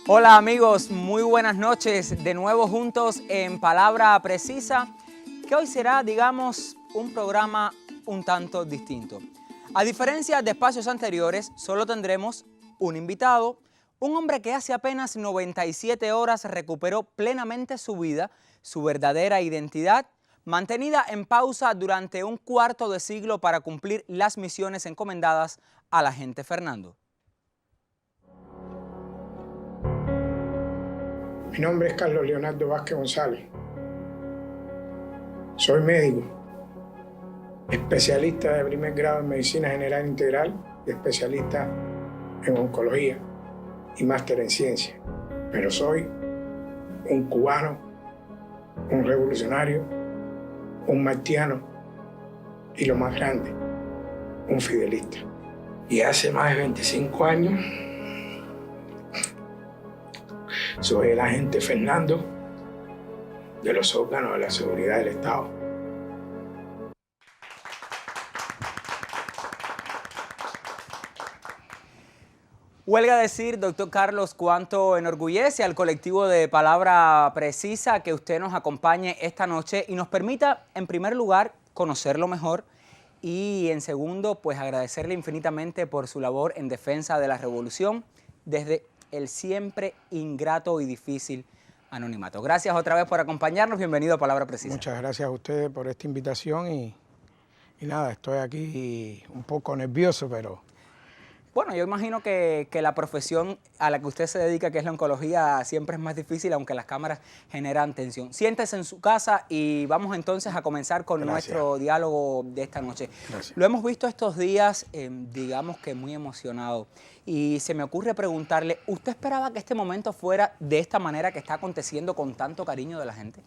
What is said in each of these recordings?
Hola amigos, muy buenas noches. De nuevo juntos en Palabra Precisa, que hoy será, digamos, un programa un tanto distinto. A diferencia de espacios anteriores, solo tendremos un invitado, un hombre que hace apenas 97 horas recuperó plenamente su vida, su verdadera identidad, mantenida en pausa durante un cuarto de siglo para cumplir las misiones encomendadas al agente Fernando. Mi nombre es Carlos Leonardo Vázquez González. Soy médico, especialista de primer grado en Medicina General Integral y especialista en oncología y máster en ciencia. Pero soy un cubano, un revolucionario, un martiano y lo más grande, un fidelista. Y hace más de 25 años soy el agente Fernando de los órganos de la seguridad del Estado. Huelga decir, doctor Carlos, cuánto enorgullece al colectivo de Palabra Precisa que usted nos acompañe esta noche y nos permita, en primer lugar, conocerlo mejor y, en segundo, pues agradecerle infinitamente por su labor en defensa de la revolución desde el siempre ingrato y difícil anonimato. Gracias otra vez por acompañarnos. Bienvenido a Palabra Precisa. Muchas gracias a ustedes por esta invitación y nada, estoy aquí un poco nervioso, pero... Bueno, yo imagino que la profesión a la que usted se dedica, que es la oncología, siempre es más difícil, aunque las cámaras generan tensión. Siéntese en su casa y vamos entonces a comenzar con nuestro diálogo de esta noche. Gracias. Lo hemos visto estos días, digamos que muy emocionado. Y se me ocurre preguntarle, ¿usted esperaba que este momento fuera de esta manera que está aconteciendo con tanto cariño de la gente?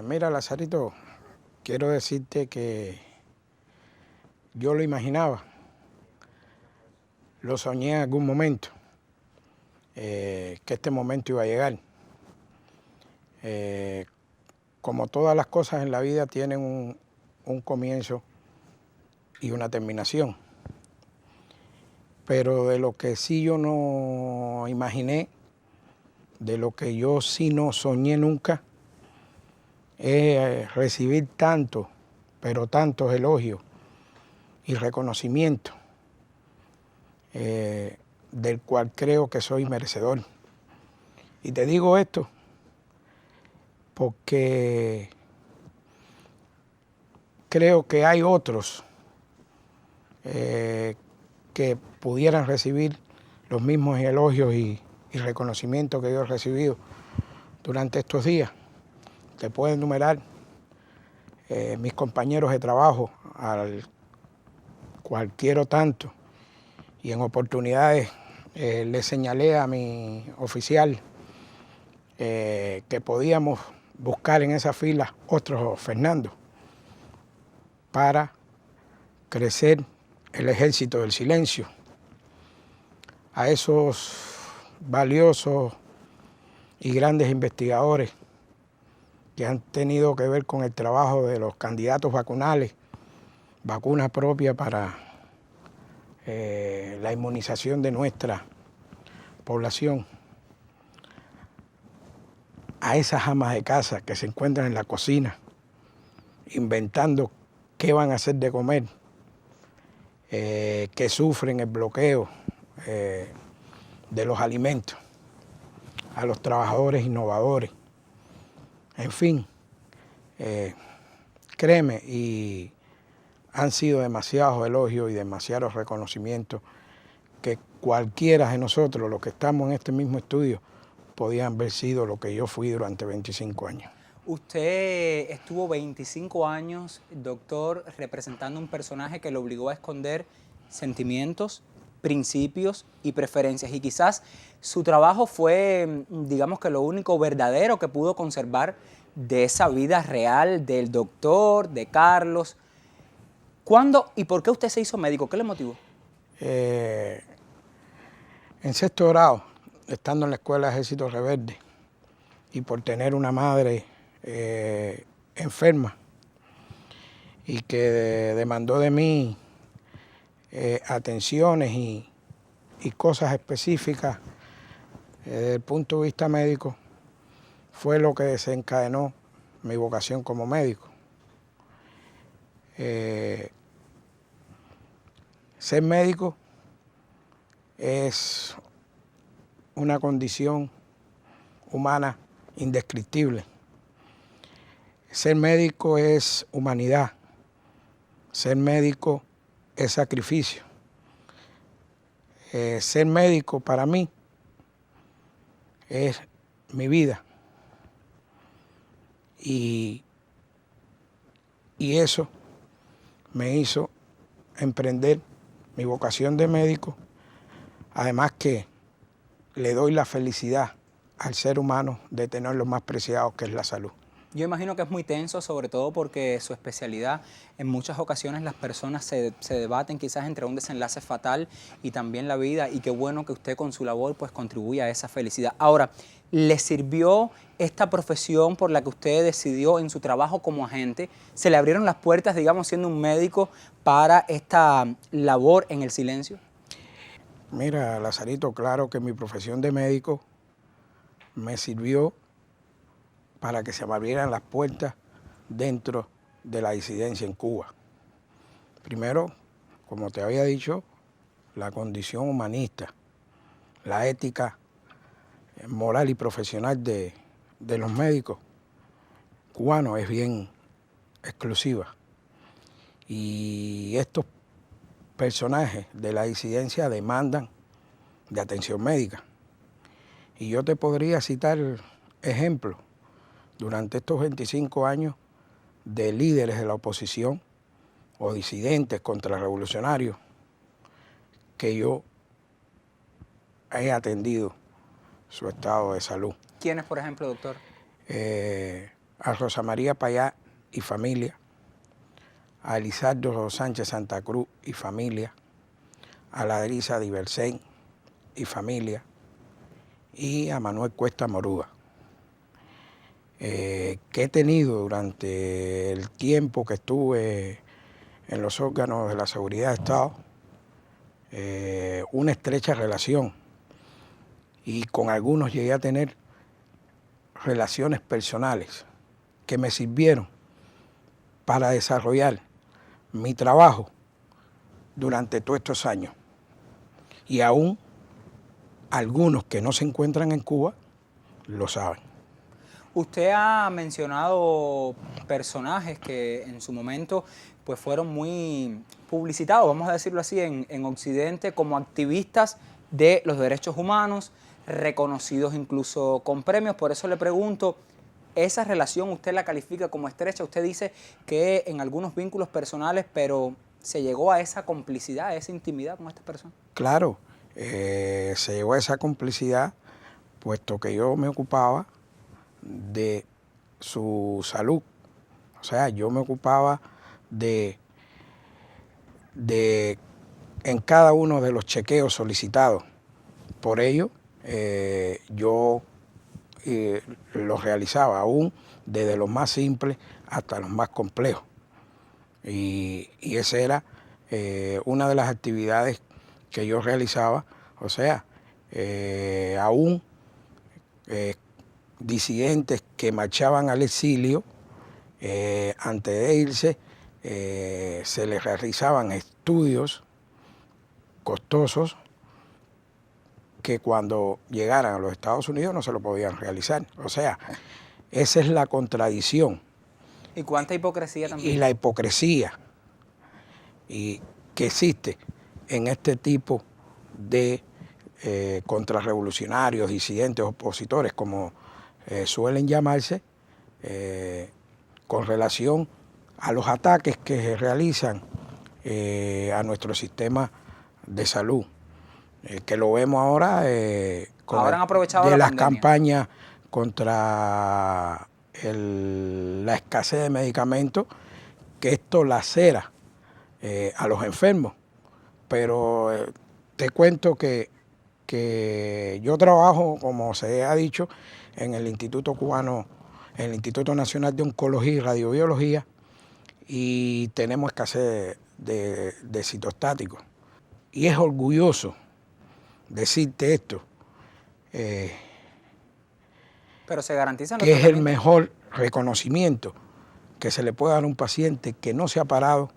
Mira, Lazarito, quiero decirte que yo lo imaginaba. Lo soñé en algún momento, que este momento iba a llegar. Como todas las cosas en la vida tienen un comienzo y una terminación. Pero de lo que sí yo no imaginé, de lo que yo sí no soñé nunca, es recibir tanto, pero tantos elogios y reconocimiento. Del cual creo que soy merecedor. Y te digo esto porque creo que hay otros que pudieran recibir los mismos elogios y reconocimientos que yo he recibido durante estos días. Te puedo enumerar mis compañeros de trabajo, al cual quiero tanto, y en oportunidades le señalé a mi oficial que podíamos buscar en esa fila otro Fernando para crecer el ejército del silencio. A esos valiosos y grandes investigadores que han tenido que ver con el trabajo de los candidatos vacunales, vacunas propias para la inmunización de nuestra población, a esas amas de casa que se encuentran en la cocina inventando qué van a hacer de comer, que sufren el bloqueo de los alimentos, a los trabajadores innovadores, en fin, créeme, y han sido demasiados elogios y demasiados reconocimientos que cualquiera de nosotros, los que estamos en este mismo estudio, podían haber sido lo que yo fui durante 25 años. Usted estuvo 25 años, doctor, representando un personaje que lo obligó a esconder sentimientos, principios y preferencias. Y quizás su trabajo fue, digamos que lo único verdadero que pudo conservar de esa vida real del doctor, de Carlos. ¿Cuándo y por qué usted se hizo médico? ¿Qué le motivó? En sexto grado, estando en la Escuela de Ejército Rebelde, y por tener una madre enferma y que demandó de mí atenciones y cosas específicas Desde el punto de vista médico, fue lo que desencadenó mi vocación como médico. Ser médico es una condición humana indescriptible. Ser médico es humanidad. Ser médico es sacrificio. Ser médico para mí es mi vida. Y eso me hizo emprender mi vocación de médico, además que le doy la felicidad al ser humano de tener lo más preciado, que es la salud. Yo imagino que es muy tenso, sobre todo porque su especialidad, en muchas ocasiones las personas se debaten quizás entre un desenlace fatal y también la vida, y qué bueno que usted con su labor pues contribuya a esa felicidad. Ahora, ¿le sirvió esta profesión por la que usted decidió en su trabajo como agente? ¿Se le abrieron las puertas, digamos, siendo un médico para esta labor en el silencio? Mira, Lazarito, claro que mi profesión de médico me sirvió para que se me abrieran las puertas dentro de la disidencia en Cuba. Primero, como te había dicho, la condición humanista, la ética moral y profesional de los médicos cubanos es bien exclusiva. Y estos personajes de la disidencia demandan de atención médica. Y yo te podría citar ejemplos durante estos 25 años de líderes de la oposición o disidentes contrarrevolucionarios que yo he atendido su estado de salud. ¿Quiénes, por ejemplo, doctor? A Rosa María Payá y familia, a Elizardo Sánchez Santa Cruz y familia, a la Elisa Diversén y familia, y a Manuel Cuesta Morúa, que he tenido durante el tiempo que estuve en los órganos de la seguridad de Estado, una estrecha relación, y con algunos llegué a tener relaciones personales que me sirvieron para desarrollar mi trabajo durante todos estos años. Y aún algunos que no se encuentran en Cuba lo saben. Usted ha mencionado personajes que en su momento pues fueron muy publicitados, vamos a decirlo así, en Occidente como activistas de los derechos humanos, reconocidos incluso con premios. Por eso le pregunto, ¿esa relación usted la califica como estrecha? Usted dice que en algunos vínculos personales, pero ¿se llegó a esa complicidad, a esa intimidad con estas personas? Claro, se llegó a esa complicidad, puesto que yo me ocupaba de su salud. O sea, yo me ocupaba de en cada uno de los chequeos solicitados. Por ello, yo los realizaba aún desde los más simples hasta los más complejos. Y esa era una de las actividades que yo realizaba. O sea, aún disidentes que marchaban al exilio, antes de irse, se les realizaban estudios costosos que cuando llegaran a los Estados Unidos no se lo podían realizar. O sea, esa es la contradicción. ¿Y cuánta hipocresía también? Y la hipocresía que existe en este tipo de contrarrevolucionarios, disidentes, opositores, como suelen llamarse, con relación a los ataques que se realizan a nuestro sistema de salud, que lo vemos ahora con ahora han aprovechado de la las pandemia. Campañas contra la escasez de medicamentos, que esto lacera a los enfermos. Pero te cuento que yo trabajo, como se ha dicho, en el Instituto Cubano, en el Instituto Nacional de Oncología y Radiobiología, y tenemos escasez de citostáticos. Y es orgulloso decirte esto, Pero se garantiza que es el mejor reconocimiento que se le puede dar a un paciente que no se ha parado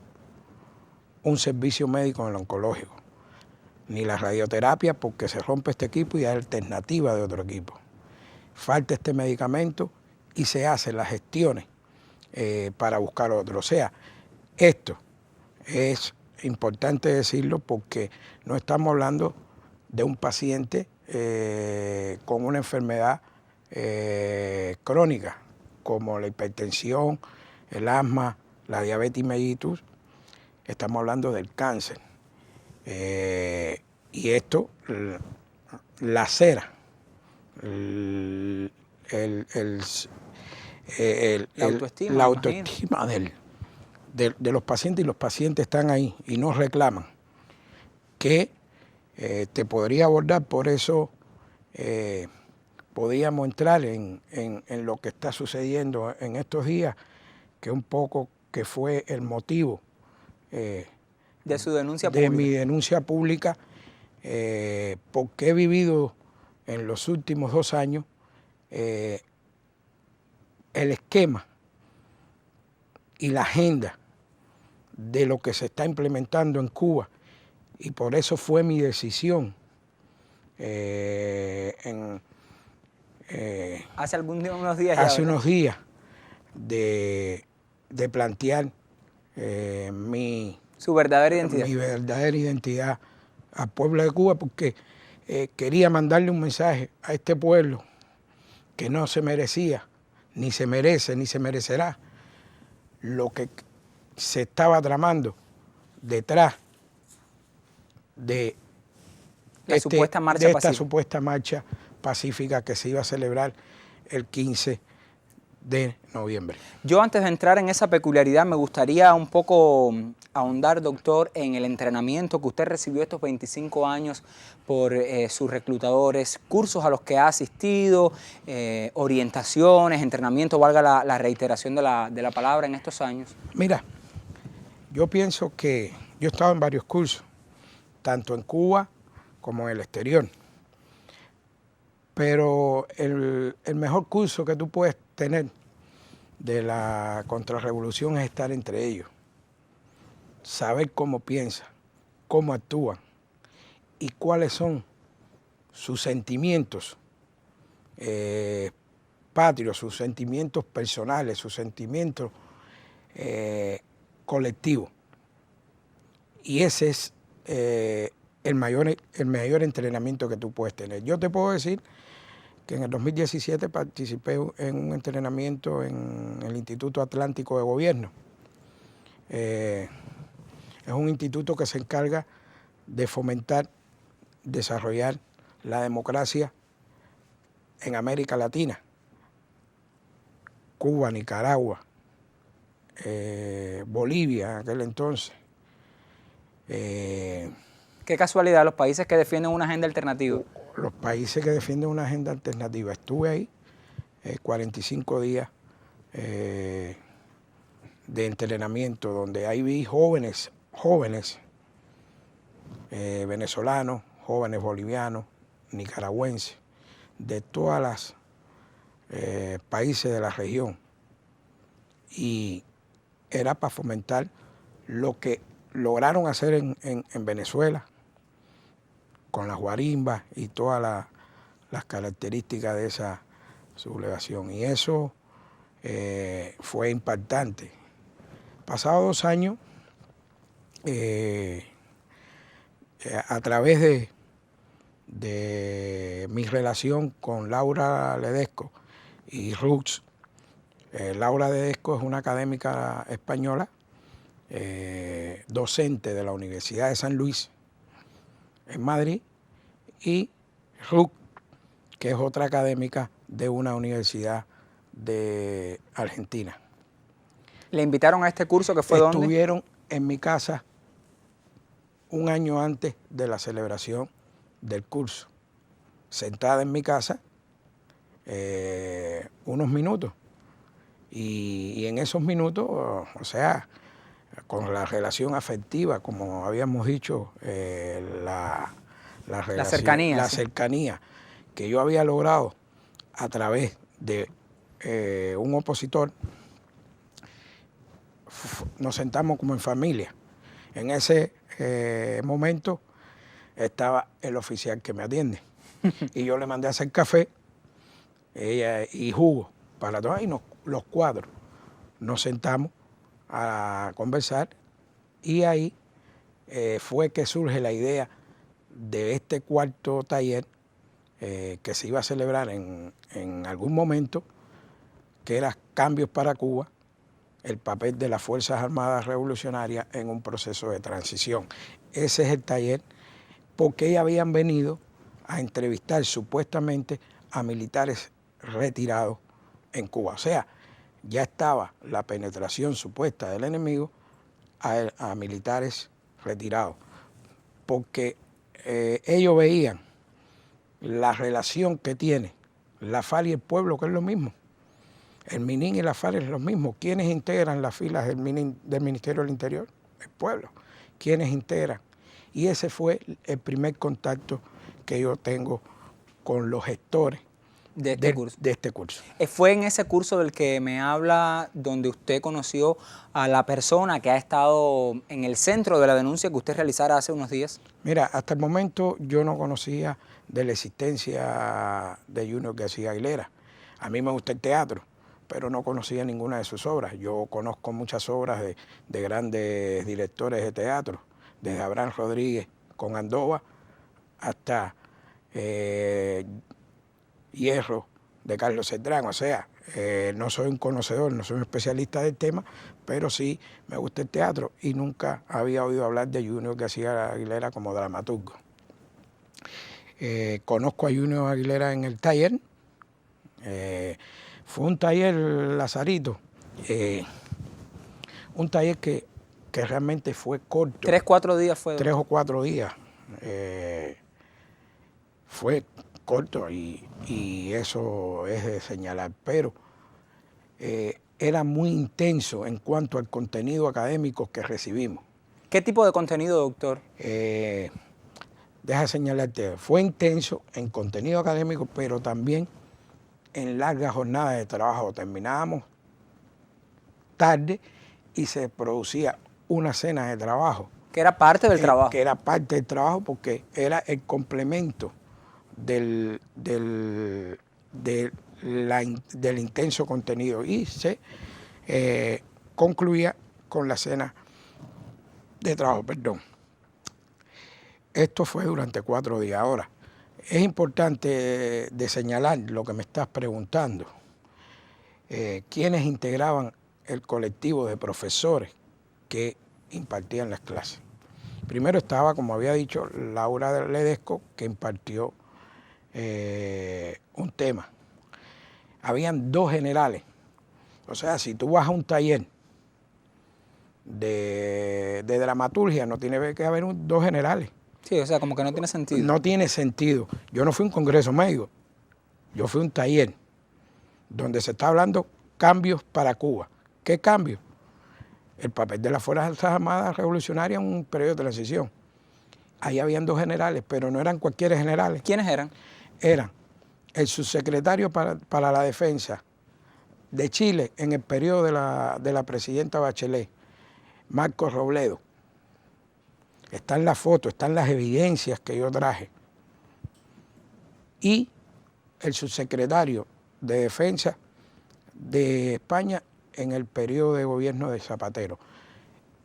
un servicio médico en el oncológico, ni la radioterapia, porque se rompe este equipo y hay alternativa de otro equipo. Falta este medicamento y se hacen las gestiones para buscar otro. O sea, esto es importante decirlo porque no estamos hablando de un paciente con una enfermedad crónica, como la hipertensión, el asma, la diabetes mellitus. Estamos hablando del cáncer. Y esto lacera la autoestima de los pacientes, y los pacientes están ahí y nos reclaman que te podría abordar. Por eso podíamos entrar en lo que está sucediendo en estos días, que un poco que fue el motivo de su denuncia pública. De mi denuncia pública, porque he vivido en los últimos 2 años el esquema y la agenda de lo que se está implementando en Cuba, y por eso fue mi decisión hace unos días hace unos días de plantear su verdadera identidad. Mi verdadera identidad al pueblo de Cuba, porque quería mandarle un mensaje a este pueblo que no se merecía, ni se merece, ni se merecerá lo que se estaba tramando detrás de esta supuesta marcha pacífica que se iba a celebrar el 15 de noviembre. Yo, antes de entrar en esa peculiaridad, me gustaría un poco ahondar, doctor, en el entrenamiento que usted recibió estos 25 años por sus reclutadores, cursos a los que ha asistido, orientaciones, entrenamiento, valga la reiteración de la palabra, en estos años. Mira, yo pienso que yo he estado en varios cursos, tanto en Cuba como en el exterior, pero el mejor curso que tú puedes tener de la contrarrevolución es estar entre ellos, saber cómo piensan, cómo actúan y cuáles son sus sentimientos patrios, sus sentimientos personales, sus sentimientos colectivos. Y ese es el mayor entrenamiento que tú puedes tener. Yo te puedo decir que en el 2017 participé en un entrenamiento en el Instituto Atlántico de Gobierno. Es un instituto que se encarga de fomentar, desarrollar la democracia en América Latina, Cuba, Nicaragua, Bolivia en aquel entonces. Qué casualidad, los países que defienden una agenda alternativa. Los países que defienden una agenda alternativa. Estuve ahí 45 días de entrenamiento, donde ahí vi jóvenes venezolanos, jóvenes bolivianos, nicaragüenses, de todas las países de la región. Y era para fomentar lo que lograron hacer en Venezuela, con las guarimbas y todas las características de esa sublevación. Y eso fue impactante. Pasados 2 años, a través de mi relación con Laura Ledesco y Rux, Laura Ledesco es una académica española, docente de la Universidad de San Luis en Madrid, y Rux, que es otra académica de una universidad de Argentina. ¿Le invitaron a este curso que fue dónde? Estuvieron en mi casa un año antes de la celebración del curso, sentada en mi casa unos minutos, y en esos minutos, o sea, con la relación afectiva, como habíamos dicho, la cercanía que yo había logrado a través de un opositor, nos sentamos como en familia. En ese momento estaba el oficial que me atiende y yo le mandé a hacer café y jugo para todos, y los cuatro nos sentamos a conversar, y ahí fue que surge la idea de este cuarto taller que se iba a celebrar en algún momento, que era Cambios para Cuba, el papel de las Fuerzas Armadas Revolucionarias en un proceso de transición. Ese es el taller, porque ellos habían venido a entrevistar supuestamente a militares retirados en Cuba. O sea, ya estaba la penetración supuesta del enemigo a militares retirados, porque ellos veían la relación que tiene la FARC y el pueblo, que es lo mismo. El MININ y la FARC es lo mismo. ¿Quiénes integran las filas del Ministerio del Interior? El pueblo. ¿Quiénes integran? Y ese fue el primer contacto que yo tengo con los gestores de este curso. ¿Fue en ese curso del que me habla donde usted conoció a la persona que ha estado en el centro de la denuncia que usted realizara hace unos días? Mira, hasta el momento yo no conocía de la existencia de Junior García Aguilera. A mí me gusta el teatro, pero no conocía ninguna de sus obras. Yo conozco muchas obras de grandes directores de teatro, desde Abraham Rodríguez con Andova hasta Hierro de Carlos Cerdán. O sea, no soy un conocedor, no soy un especialista del tema, pero sí me gusta el teatro y nunca había oído hablar de Junior García Aguilera como dramaturgo. Conozco a Junior Aguilera en el taller. Fue un taller Lazarito, un taller que realmente fue corto. 3 o 4 días fue. 3 o 4 días. Fue corto y eso es de señalar, pero era muy intenso en cuanto al contenido académico que recibimos. ¿Qué tipo de contenido, doctor? Deja señalarte, fue intenso en contenido académico, pero también en largas jornadas de trabajo. Terminábamos tarde y se producía una cena de trabajo. Que era parte del trabajo. Que era parte del trabajo porque era el complemento del intenso contenido, y se concluía con la cena de trabajo. Perdón. Esto fue durante 4 días. Ahora, es importante de señalar lo que me estás preguntando. ¿Quiénes integraban el colectivo de profesores que impartían las clases? Primero estaba, como había dicho, Laura Ledesco, que impartió un tema. Habían 2 generales. O sea, si tú vas a un taller de dramaturgia, no tiene que haber 2 generales. Sí, o sea, como que no tiene sentido. No tiene sentido. Yo no fui a un congreso médico, yo fui a un taller donde se está hablando cambios para Cuba. ¿Qué cambios? El papel de las Fuerzas Armadas Revolucionarias en un periodo de transición. Ahí habían 2 generales, pero no eran cualquier generales. ¿Quiénes eran? Eran el subsecretario para la Defensa de Chile en el periodo de la presidenta Bachelet, Marcos Robledo. Están las fotos, están las evidencias que yo traje. Y el subsecretario de Defensa de España en el periodo de gobierno de Zapatero.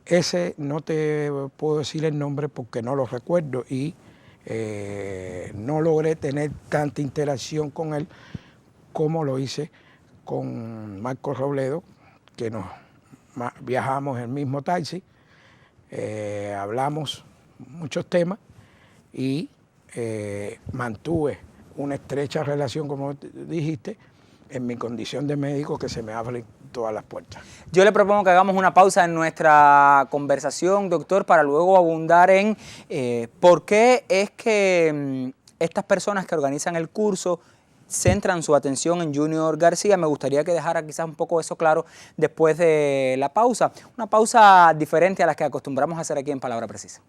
Ese no te puedo decir el nombre porque no lo recuerdo y no logré tener tanta interacción con él como lo hice con Marcos Robledo, que viajamos en el mismo taxi. Hablamos muchos temas y mantuve una estrecha relación, como dijiste, en mi condición de médico, que se me abren todas las puertas. Yo le propongo que hagamos una pausa en nuestra conversación, doctor, para luego abundar en por qué es que estas personas que organizan el curso centran su atención en Junior García. Me gustaría que dejara quizás un poco eso claro después de la pausa. Una pausa diferente a las que acostumbramos a hacer aquí en Palabra Precisa.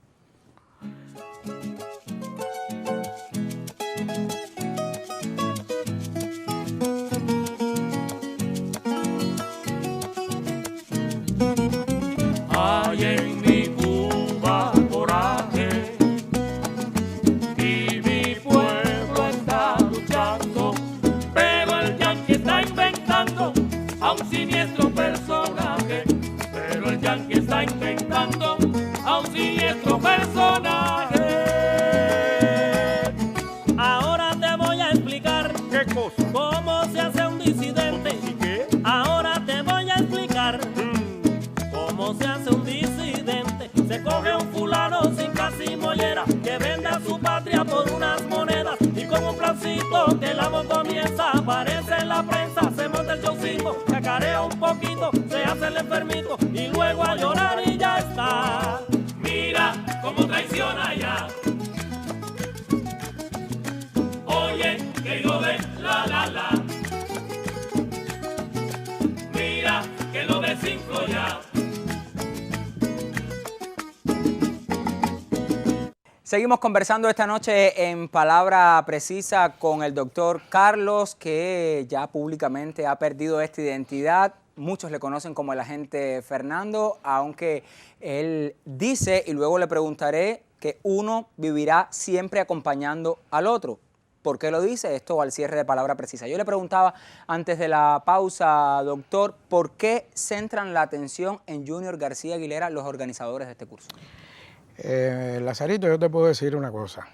cosa? ¿Cómo se hace un disidente? ¿Y qué? Ahora te voy a explicar. ¿Cómo se hace un disidente? Se coge un fulano sin casi mollera que vende a su patria por unas monedas y con un plancito que la voz comienza, aparece en la prensa, se monta el showcito, cacarea un poquito, se hace el enfermito y luego a llorar y ya está. Mira cómo traiciona ya. Oye, que hijo de la. Mira que lo de 5 ya. Seguimos conversando esta noche en Palabra Precisa con el doctor Carlos, que ya públicamente ha perdido esta identidad. Muchos le conocen como el agente Fernando, aunque él dice, y luego le preguntaré, que uno vivirá siempre acompañando al otro. ¿Por qué lo dice? Esto al cierre de Palabra Precisa. Yo le preguntaba antes de la pausa, doctor, ¿por qué centran la atención en Junior García Aguilera los organizadores de este curso? Lazarito, yo te puedo decir una cosa.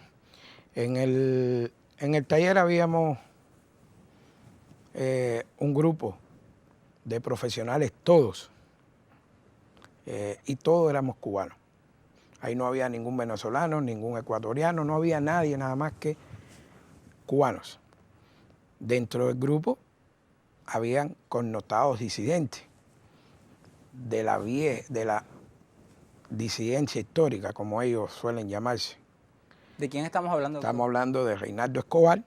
En el taller habíamos un grupo de profesionales todos, y todos éramos cubanos. Ahí no había ningún venezolano, ningún ecuatoriano, no había nadie, nada más que cubanos. Dentro del grupo habían connotados disidentes de la disidencia histórica, como ellos suelen llamarse. ¿De quién estamos hablando? Estamos hablando de Reinaldo Escobar,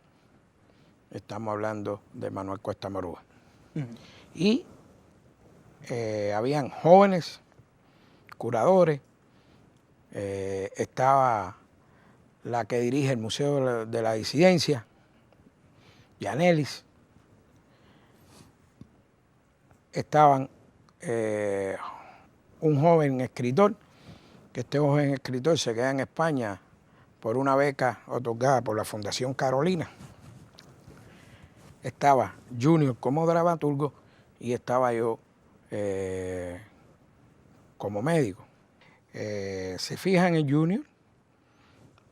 estamos hablando de Manuel Cuesta Morúa. Y habían jóvenes, curadores, estaba la que dirige el Museo de la Disidencia, Yanelis, estaban un joven escritor, que este joven escritor se queda en España por una beca otorgada por la Fundación Carolina. Estaba Junior como dramaturgo y estaba yo como médico. Se fijan en Junior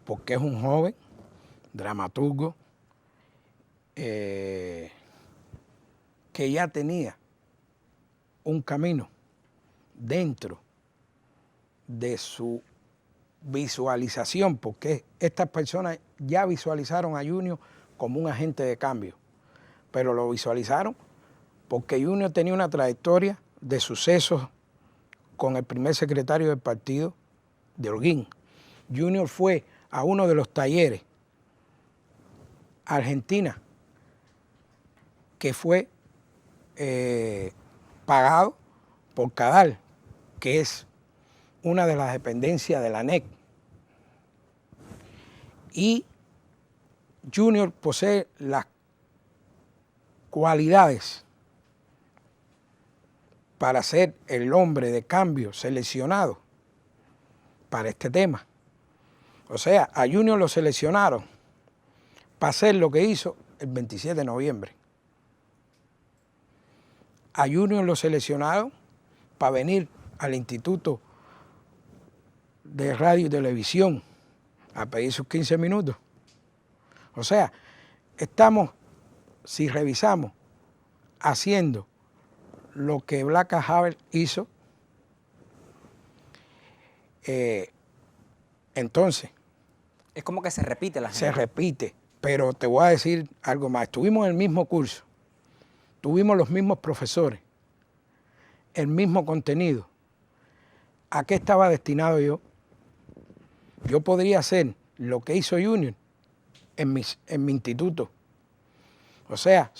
porque es un joven dramaturgo que ya tenía un camino dentro de su visualización, porque estas personas ya visualizaron a Junior como un agente de cambio, pero lo visualizaron porque Junior tenía una trayectoria de sucesos con el primer secretario del partido de Holguín. Junior fue a uno de los talleres Argentina que fue pagado por Cadal, que es una de las dependencias de la ANEC. Y Junior posee las cualidades para ser el hombre de cambio seleccionado para este tema. O sea, a Junior lo seleccionaron para hacer lo que hizo el 27 de noviembre. A Junior lo seleccionaron para venir al Instituto de Radio y Televisión a pedir sus 15 minutos. O sea, estamos, si revisamos, haciendo lo que Blanca Haber hizo. Entonces, es como que se repite la gente. Se repite, pero te voy a decir algo más. Estuvimos en el mismo curso, tuvimos los mismos profesores, el mismo contenido. ¿A qué estaba destinado yo? Yo podría hacer lo que hizo Junior en mi instituto. O sea,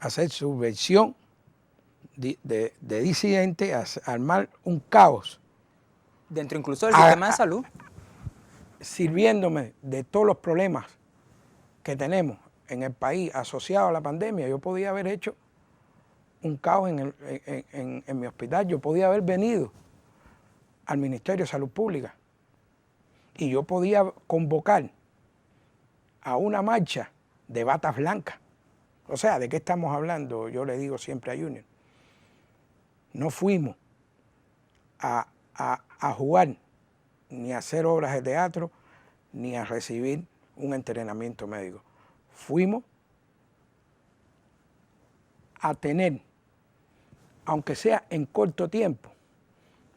hacer subversión de disidente, armar un caos. Dentro incluso del sistema de salud. Sirviéndome de todos los problemas que tenemos en el país asociados a la pandemia, yo podía haber hecho un caos en mi hospital. Yo podía haber venido al Ministerio de Salud Pública y yo podía convocar a una marcha de batas blancas. O sea, ¿de qué estamos hablando? Yo le digo siempre a Junior. No fuimos a jugar, ni a hacer obras de teatro, ni a recibir un entrenamiento médico. Fuimos a tener, aunque sea en corto tiempo,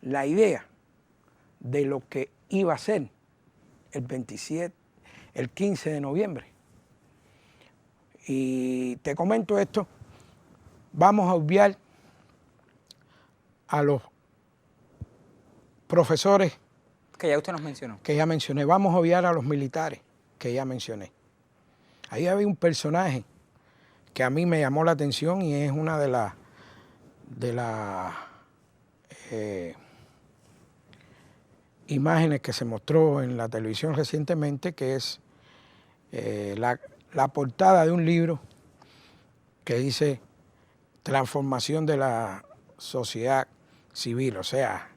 la idea de lo que iba a ser el 15 de noviembre. Y te comento esto, vamos a obviar a los profesores Que ya usted nos mencionó. que ya mencioné, vamos a obviar a los militares que ya mencioné. Ahí había un personaje que a mí me llamó la atención y es una de las imágenes que se mostró en la televisión recientemente, que es la portada de un libro que dice Transformación de la sociedad civil, o sea,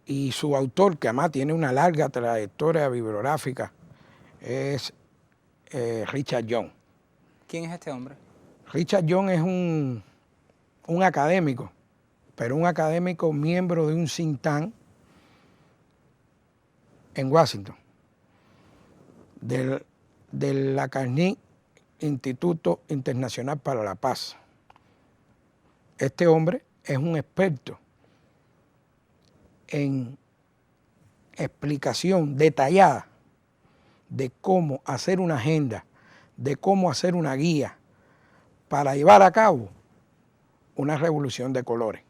y su autor, que además tiene una larga trayectoria bibliográfica, es Richard Young. ¿Quién es este hombre? Richard Young es un académico, pero un académico miembro de un think tank en Washington, del Carnegie Instituto Internacional para la Paz. Este hombre es un experto en explicación detallada de cómo hacer una agenda, de cómo hacer una guía para llevar a cabo una revolución de colores,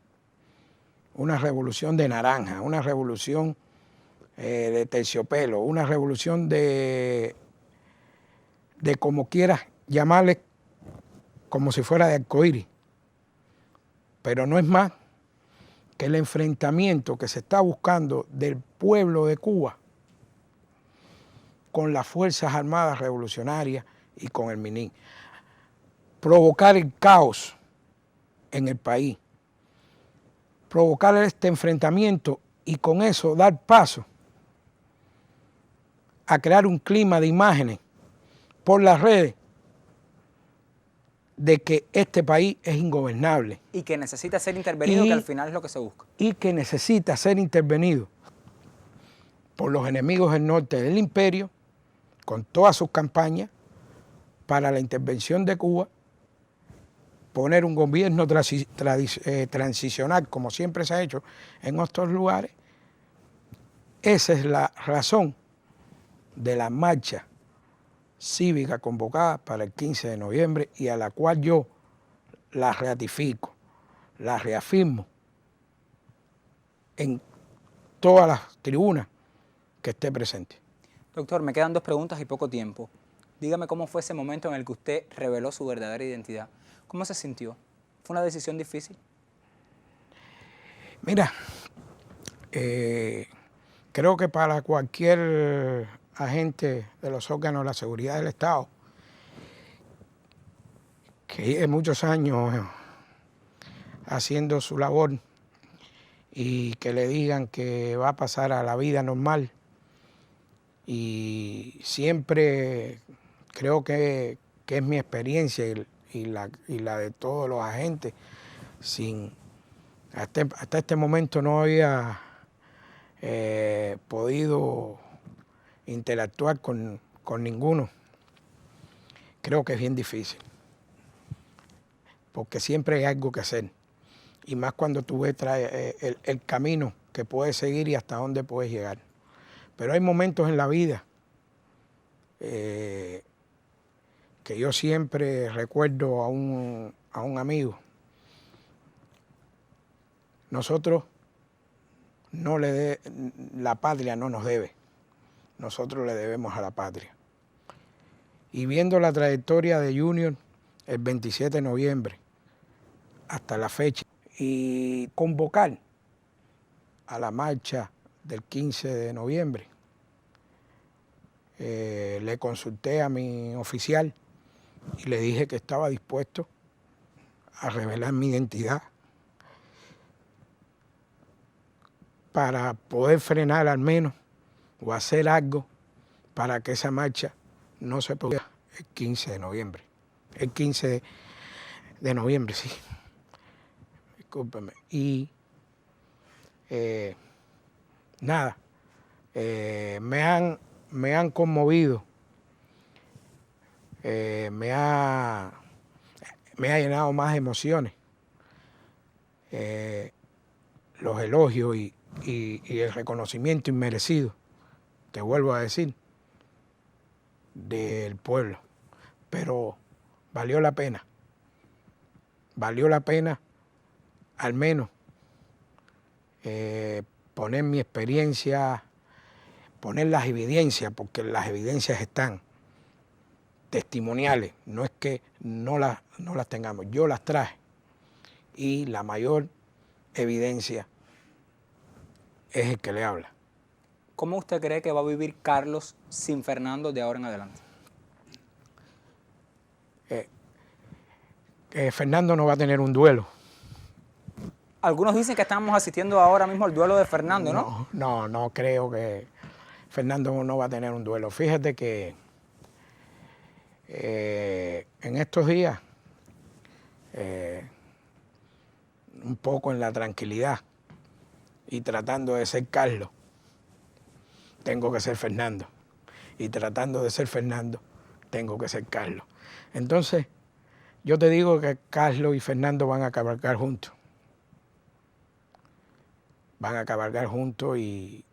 una revolución de naranja, una revolución de terciopelo, una revolución de como quieras llamarle, como si fuera de arcoíris. Pero no es más que el enfrentamiento que se está buscando del pueblo de Cuba con las Fuerzas Armadas Revolucionarias y con el MINIC. Provocar el caos en el país, provocar este enfrentamiento y con eso dar paso a crear un clima de imágenes por las redes de que este país es ingobernable. Y que necesita ser intervenido, que al final es lo que se busca. Y que necesita ser intervenido por los enemigos del norte del imperio, con todas sus campañas, para la intervención de Cuba, poner un gobierno transicional, como siempre se ha hecho en otros lugares. Esa es la razón de la marcha cívica convocada para el 15 de noviembre y a la cual yo la ratifico, la reafirmo en todas las tribunas que esté presente. Doctor, me quedan 2 preguntas y poco tiempo. Dígame cómo fue ese momento en el que usted reveló su verdadera identidad. ¿Cómo se sintió? ¿Fue una decisión difícil? Mira, creo que para cualquier agente de los órganos de la seguridad del Estado que lleve muchos años haciendo su labor y que le digan que va a pasar a la vida normal, y siempre creo que es mi experiencia y la de todos los agentes, hasta este momento no había podido interactuar con ninguno. Creo que es bien difícil, porque siempre hay algo que hacer, y más cuando tú ves el camino que puedes seguir y hasta dónde puedes llegar. Pero hay momentos en la vida que yo siempre recuerdo a un amigo. Nosotros la patria no nos debe, nosotros le debemos a la patria. Y viendo la trayectoria de Junior el 27 de noviembre hasta la fecha y convocar a la marcha del 15 de noviembre, le consulté a mi oficial y le dije que estaba dispuesto a revelar mi identidad para poder frenar al menos o hacer algo para que esa marcha no se produzca el 15 de noviembre. El 15 de noviembre, sí. Discúlpeme. Y nada, me han conmovido me ha llenado más de emociones. Los elogios y el reconocimiento inmerecido, te vuelvo a decir, del pueblo. Pero valió la pena al menos poner mi experiencia, poner las evidencias, porque las evidencias están testimoniales, no es que no las tengamos, yo las traje y la mayor evidencia es el que le habla. ¿Cómo usted cree que va a vivir Carlos sin Fernando de ahora en adelante? Fernando no va a tener un duelo. Algunos dicen que estamos asistiendo ahora mismo al duelo de Fernando, ¿no? No creo que Fernando no va a tener un duelo. Fíjate que en estos días, un poco en la tranquilidad y tratando de ser Carlos, tengo que ser Fernando. Y tratando de ser Fernando, tengo que ser Carlos. Entonces, yo te digo que Carlos y Fernando van a cabalgar juntos. Van a cabalgar juntos y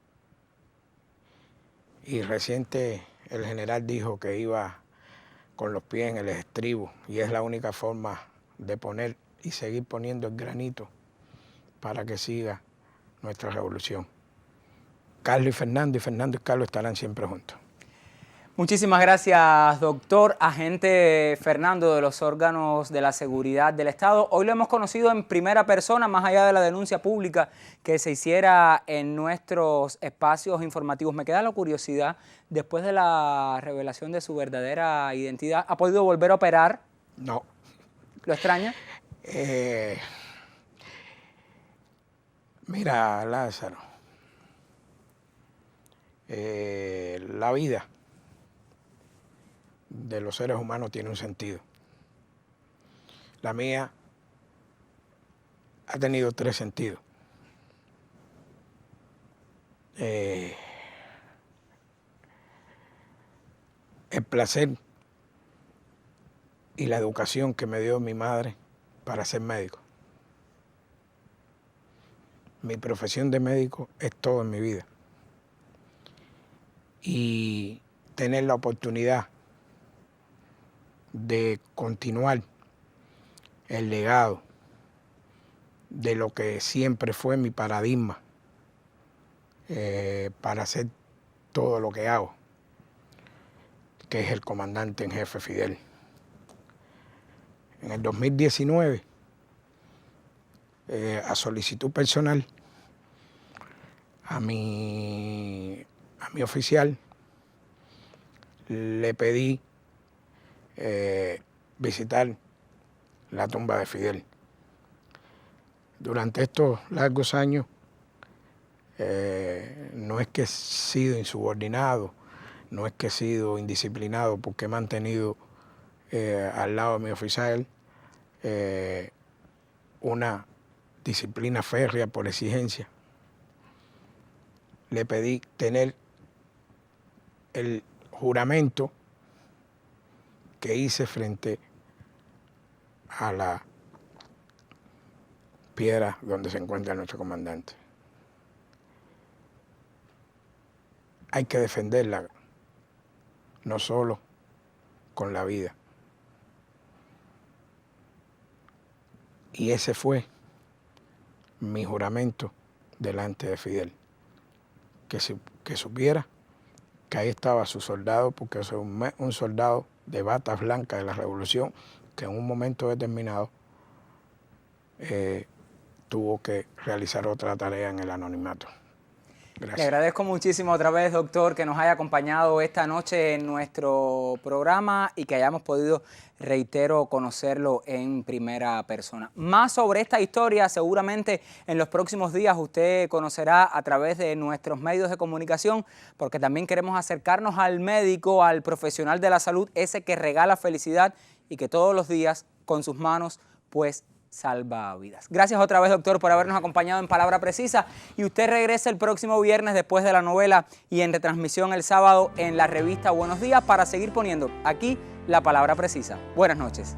reciente el general dijo que iba con los pies en el estribo y es la única forma de poner y seguir poniendo el granito para que siga nuestra revolución. Carlos y Fernando y Carlos estarán siempre juntos. Muchísimas gracias, doctor, agente Fernando de los órganos de la seguridad del Estado. Hoy lo hemos conocido en primera persona, más allá de la denuncia pública que se hiciera en nuestros espacios informativos. Me queda la curiosidad, después de la revelación de su verdadera identidad, ¿ha podido volver a operar? No. ¿Lo extraña? Mira, Lázaro, la vida de los seres humanos tiene un sentido. La mía ha tenido 3 sentidos. El placer y la educación que me dio mi madre para ser médico. Mi profesión de médico es todo en mi vida. Y tener la oportunidad de continuar el legado de lo que siempre fue mi paradigma para hacer todo lo que hago, que es el comandante en jefe Fidel. En el 2019, a solicitud personal, a mi oficial le pedí visitar la tumba de Fidel. Durante estos largos años no es que he sido insubordinado, no es que he sido indisciplinado, porque he mantenido al lado de mi oficial una disciplina férrea por exigencia. Le pedí tener el juramento que hice frente a la piedra donde se encuentra nuestro comandante. Hay que defenderla, no solo con la vida. Y ese fue mi juramento delante de Fidel, que supiera que ahí estaba su soldado, porque es un soldado de batas blancas de la revolución que en un momento determinado tuvo que realizar otra tarea en el anonimato. Gracias. Le agradezco muchísimo otra vez, doctor, que nos haya acompañado esta noche en nuestro programa y que hayamos podido, reitero, conocerlo en primera persona. Más sobre esta historia seguramente en los próximos días usted conocerá a través de nuestros medios de comunicación, porque también queremos acercarnos al médico, al profesional de la salud, ese que regala felicidad y que todos los días con sus manos pues salva vidas. Gracias otra vez, doctor, por habernos acompañado en Palabra Precisa. Y usted regresa el próximo viernes después de la novela y en retransmisión el sábado en la revista Buenos Días para seguir poniendo aquí la Palabra Precisa. Buenas noches.